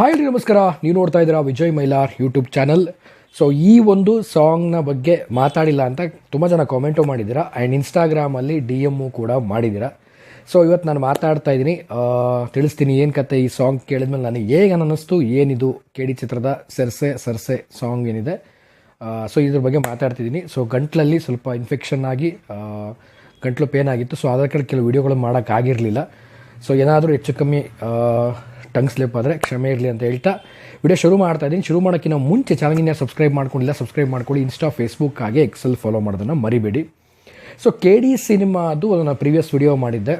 Hi ರೀ, ನಮಸ್ಕಾರ. ನೀವು ನೋಡ್ತಾ ಇದ್ದೀರಾ Vijay Mylar YouTube channel. So ಈ ಒಂದು ಸಾಂಗ್ನ ಬಗ್ಗೆ ಮಾತಾಡಿಲ್ಲ ಅಂತ ತುಂಬ ಜನ ಕಾಮೆಂಟು ಮಾಡಿದ್ದೀರಾ ಆ್ಯಂಡ್ ಇನ್ಸ್ಟಾಗ್ರಾಮಲ್ಲಿ DM ಕೂಡ ಮಾಡಿದ್ದೀರಾ. ಸೊ ಇವತ್ತು ನಾನು ಮಾತಾಡ್ತಾ ಇದ್ದೀನಿ, ತಿಳಿಸ್ತೀನಿ ಏನು ಕತೆ. ಈ ಸಾಂಗ್ ಕೇಳಿದ್ಮೇಲೆ ನನಗೆ ಹೇಗೆ ಅನ್ನಿಸ್ತು, ಏನಿದು KD ಚಿತ್ರದ ಸರ್ಸೆ ಸರ್ಸೆ ಸಾಂಗ್ ಏನಿದೆ, ಸೊ ಇದ್ರ ಬಗ್ಗೆ ಮಾತಾಡ್ತಿದ್ದೀನಿ. ಸೊ ಗಂಟ್ಲಲ್ಲಿ ಸ್ವಲ್ಪ ಇನ್ಫೆಕ್ಷನ್ ಆಗಿ ಗಂಟ್ಲು ಪೇನ್ ಆಗಿತ್ತು. ಸೊ ಅದರ ಕಡೆ ಕೆಲವು ವೀಡಿಯೋಗಳು ಮಾಡೋಕ್ಕಾಗಿರಲಿಲ್ಲ. ಸೊ ಏನಾದರೂ ಹೆಚ್ಚು ಕಮ್ಮಿ ಟಂಗ್ ಸ್ಲಿಪ್ ಆದರೆ ಕ್ಷಮೆ ಇರಲಿ ಅಂತ ಹೇಳ್ತಾ ವಿಡಿಯೋ ಶುರು ಮಾಡ್ತಾ ಇದ್ದೀನಿ. ಶುರು ಮಾಡೋಕ್ಕಿಂತ ಮುಂಚೆ ಚಾನಲ್ನ ಸಬ್ಸ್ಕ್ರೈಬ್ ಮಾಡ್ಕೊಂಡಿಲ್ಲ, ಸಬ್ಸ್ಕ್ರೈಬ್ ಮಾಡ್ಕೊಳ್ಳಿ. ಇನ್ಸ್ಟಾ, ಫೇಸ್ಬುಕ್ ಹಾಗೆ ಎಕ್ಸೆಲ್ ಫಾಲೋ ಮಾಡೋದನ್ನು ಮರಿಬೇಡಿ. ಸೊ KD ಸಿನಿಮಾದು ನಾನು ಪ್ರೀವಿಯಸ್ ವಿಡಿಯೋ ಮಾಡಿದ್ದೆ,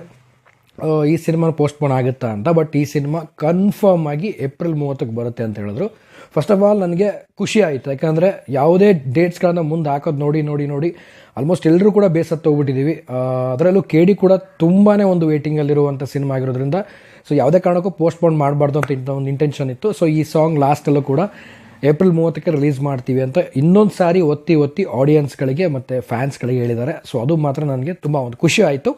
ಈ ಸಿನಿಮಾ ಪೋಸ್ಟ್ಪೋನ್ ಆಗುತ್ತಾ ಅಂತ. ಬಟ್ ಈ ಸಿನಿಮಾ ಕನ್ಫರ್ಮ್ ಆಗಿ ಏಪ್ರಿಲ್ 30ಕ್ಕೆ ಬರುತ್ತೆ ಅಂತ ಹೇಳಿದ್ರು. ಫಸ್ಟ್ ಆಫ್ ಆಲ್ ನನಗೆ ಖುಷಿ ಆಯಿತು, ಯಾಕಂದರೆ ಯಾವುದೇ ಡೇಟ್ಸ್ಗಳನ್ನು ಮುಂದೆ ಹಾಕೋದು ನೋಡಿ ಆಲ್ಮೋಸ್ಟ್ ಎಲ್ಲರೂ ಕೂಡ ಬೇಸತ್ತು ಹೋಗ್ಬಿಟ್ಟಿದ್ದೀವಿ. ಅದರಲ್ಲೂ KD ಕೂಡ ತುಂಬಾ ಒಂದು ವೇಟಿಂಗಲ್ಲಿರುವಂಥ ಸಿನಿಮಾ ಆಗಿರೋದ್ರಿಂದ ಸೊ ಯಾವುದೇ ಕಾರಣಕ್ಕೂ ಪೋಸ್ಟ್ಪೋನ್ ಮಾಡಬಾರ್ದು ಅಂತ ಒಂದು ಇಂಟೆನ್ಷನ್ ಇತ್ತು. ಸೊ ಈ ಸಾಂಗ್ ಲಾಸ್ಟಲ್ಲೂ ಕೂಡ ಏಪ್ರಿಲ್ 30ಕ್ಕೆ ರಿಲೀಸ್ ಮಾಡ್ತೀವಿ ಅಂತ ಇನ್ನೊಂದು ಸಾರಿ ಒತ್ತಿ ಆಡಿಯನ್ಸ್ಗಳಿಗೆ ಮತ್ತು ಫ್ಯಾನ್ಸ್ಗಳಿಗೆ ಹೇಳಿದ್ದಾರೆ. ಸೊ ಅದು ಮಾತ್ರ ನನಗೆ ತುಂಬ ಒಂದು ಖುಷಿ ಆಯಿತು.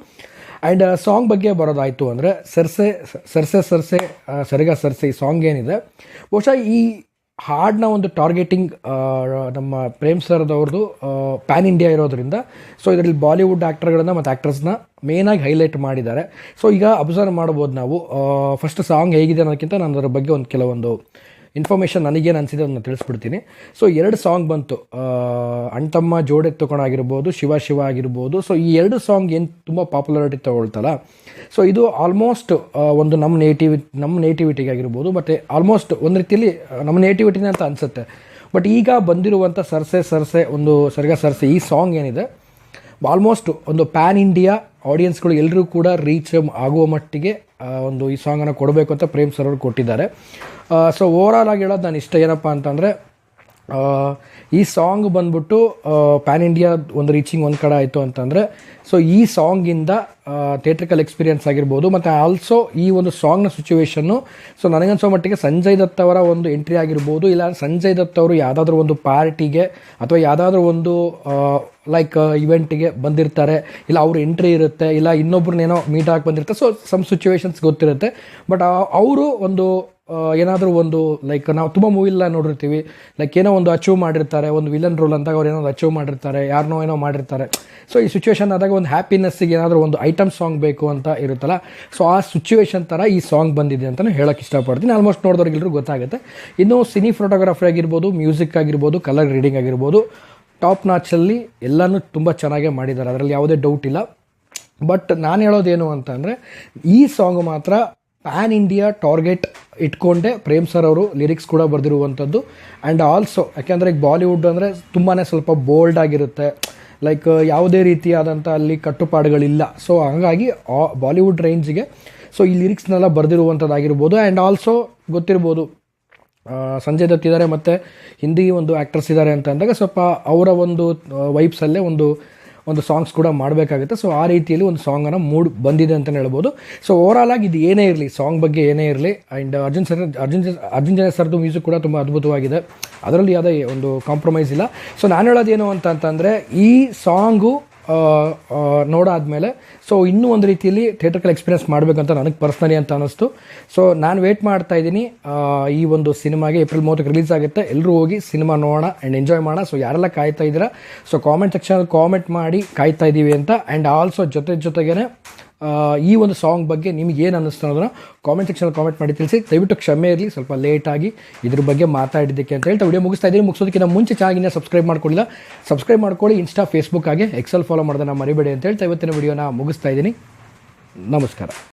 ಆ್ಯಂಡ್ ಸಾಂಗ್ ಬಗ್ಗೆ ಬರೋದಾಯಿತು ಅಂದರೆ ಸರ್ಸೆ ಸರಿಗ ಸರ್ಸೆ ಈ ಸಾಂಗ್ ಏನಿದೆ, ಬಹುಶಃ ಈ ಹಾಡನ್ನ ಒಂದು ಟಾರ್ಗೆಟಿಂಗ್ ನಮ್ಮ ಪ್ರೇಮ್ ಸರ್ದವ್ರದ್ದು ಪ್ಯಾನ್ ಇಂಡಿಯಾ ಇರೋದ್ರಿಂದ ಸೊ ಇದರಲ್ಲಿ ಬಾಲಿವುಡ್ ಆ್ಯಕ್ಟರ್ಗಳನ್ನು ಮತ್ತು ಆ್ಯಕ್ಟ್ರಸ್ನ ಮೇನಾಗಿ ಹೈಲೈಟ್ ಮಾಡಿದ್ದಾರೆ. ಸೊ ಈಗ ಅಬ್ಸರ್ವ್ ಮಾಡ್ಬೋದು ನಾವು. ಫಸ್ಟ್ ಸಾಂಗ್ ಹೇಗಿದೆ ಅನ್ನೋದಕ್ಕಿಂತ ನಾನು ಅದರ ಬಗ್ಗೆ ಒಂದು ಕೆಲವೊಂದು ಇನ್ಫಾರ್ಮೇಷನ್ ನನಗೇನು ಅನಿಸಿದೆ ಅದನ್ನು ತಿಳಿಸ್ಬಿಡ್ತೀನಿ. ಸೊ 2 ಸಾಂಗ್ ಬಂತು, ಅಣ್ತಮ್ಮ ಜೋಡೆತ್ತುಕೊಂಡಾಗಿರ್ಬೋದು, ಶಿವ ಆಗಿರ್ಬೋದು. ಸೊ ಈ 2 ಸಾಂಗ್ ಏನು ತುಂಬ ಪಾಪ್ಯುಲಾರಿಟಿ ತಗೊಳ್ತಲ್ಲ, ಸೊ ಇದು ಆಲ್ಮೋಸ್ಟ್ ಒಂದು ನಮ್ಮ ನೇಟಿವಿಟಿಗೆ ಆಗಿರ್ಬೋದು, ಮತ್ತು ಆಲ್ಮೋಸ್ಟ್ ಒಂದು ರೀತಿಯಲ್ಲಿ ನಮ್ಮ ನೇಟಿವಿಟಿನೇ ಅಂತ ಅನಿಸುತ್ತೆ. ಬಟ್ ಈಗ ಬಂದಿರುವಂಥ ಸರ್ಸೆ ಒಂದು ಸರಿಗ ಸರ್ಸೆ ಈ ಸಾಂಗ್ ಏನಿದೆ, ಆಲ್ಮೋಸ್ಟ್ ಒಂದು ಪ್ಯಾನ್ ಇಂಡಿಯಾ ಆಡಿಯನ್ಸ್ಗಳು ಎಲ್ಲರೂ ಕೂಡ ರೀಚ್ ಆಗುವ ಮಟ್ಟಿಗೆ ಒಂದು ಈ ಸಾಂಗನ್ನು ಕೊಡಬೇಕು ಅಂತ ಪ್ರೇಮ್ ಸರ್ ಅವರು ಕೊಟ್ಟಿದ್ದಾರೆ. ಸೊ ಓವರಾಲ್ ಆಗಿ ಹೇಳೋದು ನಾನು ಇಷ್ಟ ಏನಪ್ಪ ಅಂತಂದರೆ, ಈ ಸಾಂಗ್ ಬಂದ್ಬಿಟ್ಟು ಪ್ಯಾನ್ ಇಂಡಿಯಾ ಒಂದು ರೀಚಿಂಗ್ ಒಂದು ಕಡೆ ಆಯಿತು ಅಂತಂದರೆ, ಸೊ ಈ ಸಾಂಗಿಂದ ಥಿಯೇಟ್ರಿಕಲ್ ಎಕ್ಸ್ಪೀರಿಯನ್ಸ್ ಆಗಿರ್ಬೋದು, ಮತ್ತು ಆಲ್ಸೋ ಈ ಒಂದು ಸಾಂಗ್ನ ಸಿಚುವೇಶನ್ನು ಸೊ ನನಗನ್ಸೋ ಮಟ್ಟಿಗೆ ಸಂಜಯ್ ದತ್ ಅವರ ಒಂದು ಎಂಟ್ರಿ ಆಗಿರ್ಬೋದು, ಇಲ್ಲ ಸಂಜಯ್ ದತ್ ಅವರು ಯಾವುದಾದ್ರೂ ಒಂದು ಪಾರ್ಟಿಗೆ ಅಥವಾ ಯಾವುದಾದ್ರೂ ಒಂದು ಲೈಕ್ ಇವೆಂಟಿಗೆ ಬಂದಿರ್ತಾರೆ, ಇಲ್ಲ ಅವ್ರ ಎಂಟ್ರಿ ಇರುತ್ತೆ, ಇಲ್ಲ ಇನ್ನೊಬ್ರನ್ನೇನೋ ಮೀಟ್ ಆಗಿ ಬಂದಿರ್ತಾರೆ. ಸೊ ಸಮ್ ಸಿಚುವೇಶನ್ಸ್ ಗೊತ್ತಿರುತ್ತೆ. ಬಟ್ ಅವರು ಒಂದು ಏನಾದರೂ ಒಂದು ಲೈಕ್ ನಾವು ತುಂಬ ಮೂವಿಲ್ಲ ನೋಡಿರ್ತೀವಿ, ಲೈಕ್ ಏನೋ ಒಂದು ಅಚೀವ್ ಮಾಡಿರ್ತಾರೆ, ಒಂದು ವಿಲನ್ ರೋಲ್ ಅಂದಾಗ ಅವ್ರು ಏನೋ ಅಚೀವ್ ಮಾಡಿರ್ತಾರೆ, ಯಾರನ್ನೋ ಏನೋ ಮಾಡಿರ್ತಾರೆ. ಸೊ ಈ ಸಿಚುವೇಶನ್ ಆದಾಗ ಒಂದು ಹ್ಯಾಪಿನೆಸ್ಸಿಗೆ ಏನಾದರೂ ಒಂದು ಐಟಮ್ ಸಾಂಗ್ ಬೇಕು ಅಂತ ಇರುತ್ತಲ್ಲ, ಸೊ ಆ ಸಿಚುವೇಶನ್ ಥರ ಈ ಸಾಂಗ್ ಬಂದಿದೆ ಅಂತಲೇ ಹೇಳೋಕ್ಕೆ ಇಷ್ಟಪಡ್ತೀನಿ. ಆಲ್ಮೋಸ್ಟ್ ನೋಡಿದವ್ರಿಗೆಲ್ಲರೂ ಗೊತ್ತಾಗುತ್ತೆ. ಇನ್ನು ಸಿನಿ ಫೋಟೋಗ್ರಾಫಿ ಆಗಿರ್ಬೋದು, ಮ್ಯೂಸಿಕ್ ಆಗಿರ್ಬೋದು, ಕಲರ್ ರೀಡಿಂಗ್ ಆಗಿರ್ಬೋದು, ಟಾಪ್ ನಾಚಲ್ಲಿ ಎಲ್ಲನೂ ತುಂಬ ಚೆನ್ನಾಗೇ ಮಾಡಿದ್ದಾರೆ, ಅದರಲ್ಲಿ ಯಾವುದೇ ಡೌಟ್ ಇಲ್ಲ. ಬಟ್ ನಾನು ಹೇಳೋದೇನು ಅಂತಂದರೆ, ಈ ಸಾಂಗ್ ಮಾತ್ರ ಪ್ಯಾನ್ ಇಂಡಿಯಾ ಟಾರ್ಗೆಟ್ ಇಟ್ಕೊಂಡೆ ಪ್ರೇಮ್ ಸರ್ ಅವರು ಲಿರಿಕ್ಸ್ ಕೂಡ ಬರೆದಿರುವಂಥದ್ದು. ಆ್ಯಂಡ್ ಆಲ್ಸೋ ಯಾಕೆಂದರೆ ಈಗ ಬಾಲಿವುಡ್ ಅಂದರೆ ತುಂಬಾ ಸ್ವಲ್ಪ ಬೋಲ್ಡ್ ಆಗಿರುತ್ತೆ, ಲೈಕ್ ಯಾವುದೇ ರೀತಿಯಾದಂಥ ಅಲ್ಲಿ ಕಟ್ಟುಪಾಡುಗಳಿಲ್ಲ. ಸೊ ಹಾಗಾಗಿ ಬಾಲಿವುಡ್ ರೇಂಜಿಗೆ ಸೊ ಈ ಲಿರಿಕ್ಸ್ನೆಲ್ಲ ಬರೆದಿರುವಂಥದ್ದಾಗಿರ್ಬೋದು. ಆ್ಯಂಡ್ ಆಲ್ಸೋ ಗೊತ್ತಿರ್ಬೋದು, ಸಂಜಯ್ ದತ್ ಇದ್ದಾರೆ ಮತ್ತು ಹಿಂದಿ ಒಂದು ಆ್ಯಕ್ಟರ್ಸ್ ಇದ್ದಾರೆ ಅಂತ ಅಂದಾಗ ಸ್ವಲ್ಪ ಅವರ ಒಂದು ವೈಬ್ಸಲ್ಲೇ ಒಂದು ಸಾಂಗ್ಸ್ ಕೂಡ ಮಾಡಬೇಕಾಗುತ್ತೆ. ಸೊ ಆ ರೀತಿಯಲ್ಲಿ ಒಂದು ಸಾಂಗನ್ನು ಮೂಡ್ ಬಂದಿದೆ ಅಂತಲೇ ಹೇಳ್ಬೋದು. ಸೊ ಓವರಾಲ್ ಆಗಿ ಇದು ಏನೇ ಇರಲಿ, ಸಾಂಗ್ ಬಗ್ಗೆ ಏನೇ ಇರಲಿ, ಆ್ಯಂಡ್ ಅರ್ಜುನ್ ಜನ ಸರ್ದು ಮ್ಯೂಸಿಕ್ ಕೂಡ ತುಂಬ ಅದ್ಭುತವಾಗಿದೆ, ಅದರಲ್ಲಿ ಯಾವುದೇ ಒಂದು ಕಾಂಪ್ರಮೈಸ್ ಇಲ್ಲ. ಸೊ ನಾನು ಹೇಳೋದೇನು ಅಂತಂತಂದರೆ, ಈ ಸಾಂಗು ನೋಡಾದ್ಮೇಲೆ ಸೊ ಇನ್ನೂ ಒಂದು ರೀತಿಯಲ್ಲಿ ಥಿಯೇಟ್ರಿಕಲ್ ಎಕ್ಸ್ಪೀರಿಯನ್ಸ್ ಮಾಡಬೇಕಂತ ನನಗೆ ಪರ್ಸ್ನಲಿ ಅಂತ ಅನ್ನಿಸ್ತು. ಸೊ ನಾನು ವೇಟ್ ಮಾಡ್ತಾ ಇದ್ದೀನಿ ಈ ಒಂದು ಸಿನಿಮಾಗೆ. ಏಪ್ರಿಲ್ 30ಕ್ಕೆ ರಿಲೀಸ್ ಆಗುತ್ತೆ, ಎಲ್ಲರೂ ಹೋಗಿ ಸಿನಿಮಾ ನೋಡೋಣ ಆ್ಯಂಡ್ ಎಂಜಾಯ್ ಮಾಡೋಣ. ಸೊ ಯಾರೆಲ್ಲ ಕಾಯ್ತಾ ಇದ್ದೀರಾ, ಸೊ ಕಾಮೆಂಟ್ ಸೆಕ್ಷನಲ್ಲಿ ಕಾಮೆಂಟ್ ಮಾಡಿ ಕಾಯ್ತಾ ಇದ್ದೀವಿ ಅಂತ. ಆ್ಯಂಡ್ ಆಲ್ಸೋ ಜೊತೆಗೇ ಈ ಒಂದು ಸಾಂಗ್ ಬಗ್ಗೆ ನಿಮ್ಗೆ ಏನು ಅನ್ನಿಸ್ತು ಅನ್ನೋದನ್ನು ಕಾಮೆಂಟ್ ಸೆಕ್ಷನಲ್ಲಿ ಕಾಮೆಂಟ್ ಮಾಡಿ ತಿಳಿಸಿ. ದಯವಿಟ್ಟು ಕ್ಷಮೆ ಇರಲಿ, ಸ್ವಲ್ಪ ಲೇಟಾಗಿ ಇದ್ರ ಬಗ್ಗೆ ಮಾತಾಡಿದ್ದಕ್ಕೆ ಅಂತ ಹೇಳ್ತಾ ವಿಡಿಯೋ ಮುಗಿಸ್ತಾ ಇದ್ದೀನಿ. ಮುಗಿಸೋದಕ್ಕಿಂತ ಮುಂಚೆ ಚಾನಲ್ನ ಸಬ್ಸ್ಕ್ರೈಬ್ ಮಾಡ್ಕೊಳ್ಳಿಲ್ಲ, ಸಬ್ಸ್ಕ್ರೈಬ್ ಮಾಡ್ಕೊಳ್ಳಿ. ಇನ್ಸ್ಟಾ, ಫೇಸ್ಬುಕ್ ಹಾಗೆ ಎಕ್ಸೆಲ್ ಫಾಲೋ ಮಾಡೋದನ್ನು ಮರಿಬೇಡಿ ಅಂತ ಹೇಳ್ತಾ ಇವತ್ತಿನ ವಿಡಿಯೋನ ಮುಗಿಸ್ತಾ ಇದ್ದೀನಿ. ನಮಸ್ಕಾರ.